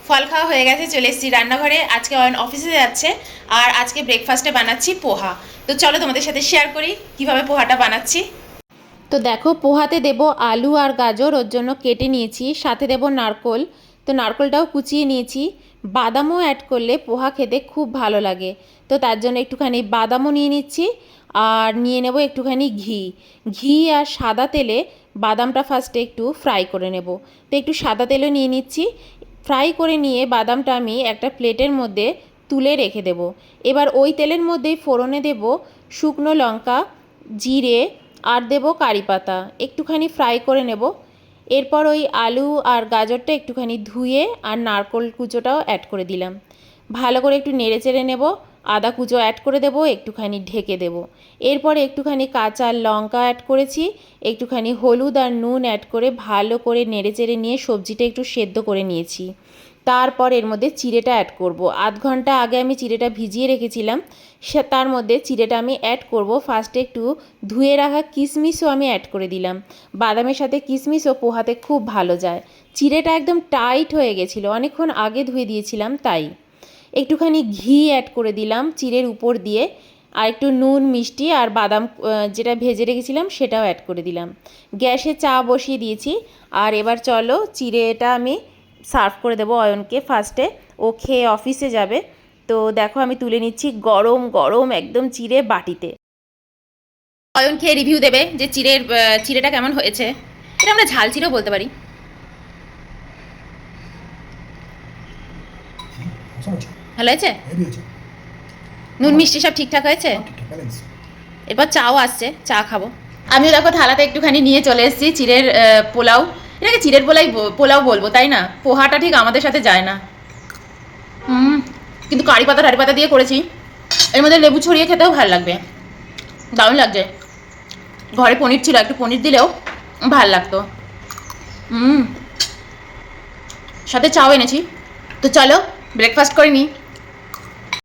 ফল খাওয়া হয়ে গেছে, চলে এসেছি রান্নাঘরে। আজকে অয়ন অফিসে যাচ্ছে আর আজকে ব্রেকফাস্টে বানাচ্ছি পোহা। তো চলো তোমাদের সাথে শেয়ার করি কিভাবে পোহাটা বানাচ্ছি। তো দেখো, পোহাতে দেব আলু আর গাজর, ওর জন্য কেটে নিয়েছি। সাথে দেব নারকোল, তো নারকোলটাও কুচিয়ে নিয়েছি। বাদামও অ্যাড করলে পোহা খেতে খুব ভালো লাগে, তো তার জন্য একটুখানি বাদামও নিয়ে নিচ্ছি। আর নিয়ে নেব একটুখানি ঘি। ঘি আর সাদা তেলে বাদামটা ফার্স্টে একটু ফ্রাই করে নেব। তো একটু সাদা তেলও নিয়ে নিচ্ছি। ফ্রাই করে নিয়ে বাদামটা আমি একটা প্লেটের মধ্যে তুলে রেখে দেব। এবার ওই তেলের মধ্যেই ফোড়নে দেব শুকনো লঙ্কা, জিরে আর দেব কারি পাতা, একটুখানি ফ্রাই করে নেব। এরপর ওই আলু আর গাজরটা একটুখানি ধুয়ে আর নারকোল কুচোটাও অ্যাড করে দিলাম। ভালো করে একটু নেড়ে চেড়ে নেব। আদা কুচো অ্যাড করে দেব, একটুখানি ঢেকে দেব। এরপরে একটুখানি কাঁচা লঙ্কা অ্যাড করেছি, একটুখানি হলুদ আর নুন অ্যাড করে ভালো করে নেড়ে চেড়ে নিয়ে সবজিটা একটু সেদ্ধ করে নিয়েছি। তারপর এর মধ্যে চিড়েটা অ্যাড করব। আধ ঘন্টা আগে আমি চিড়েটা ভিজিয়ে রেখেছিলাম, তার মধ্যে চিড়েটা আমি অ্যাড করব। ফার্স্টে একটু ধুয়ে রাখা কিশমিশও আমি অ্যাড করে দিলাম। বাদামের সাথে কিশমিশও পোহাতে খুব ভালো যায়। চিড়েটা একদম টাইট হয়ে গেছিলো, অনেকক্ষণ আগে ধুয়ে দিয়েছিলাম তাই। একটুখানি ঘি অ্যাড করে দিলাম চিড়ের উপর দিয়ে, আর একটু নুন, মিষ্টি আর বাদাম যেটা ভেজে রেখেছিলাম সেটাও অ্যাড করে দিলাম। গ্যাসে চা বসিয়ে দিয়েছি। আর এবার চলো চিড়েটা আমি সার্ভ করে দেবো অয়নকে ফার্স্টে, ও খেয়ে অফিসে যাবে। তো দেখো আমি তুলে নিচ্ছি গরম গরম একদম চিড়ে বাটিতে। অয়ন খেয়ে রিভিউ দেবে যে চিড়েটা কেমন হয়েছে। এটা আমরা ঝাল চিড়েও বলতে পারি। ভালো হয়েছে? নুন মিষ্টি সব ঠিকঠাক হয়েছে? এরপর চাও আসছে, চা খাবো। আমিও দেখো থালাতে একটুখানি নিয়ে চলে এসেছি চিড়ের পোলাও। এটাকে চিড়ের পোলাও বলবো তাই না? পোহাটা ঠিক আমাদের সাথে যায় না। কিন্তু কারি পাতা দিয়ে করেছি, এর মধ্যে লেবু ছড়িয়ে খেতেও ভালো লাগবে, দারুণ লাগছে। ঘরে পনির ছিল, একটু পনির দিলেও ভালো লাগতো। সাথে চাও এনেছি। তো চলো ব্রেকফাস্ট করে নিই।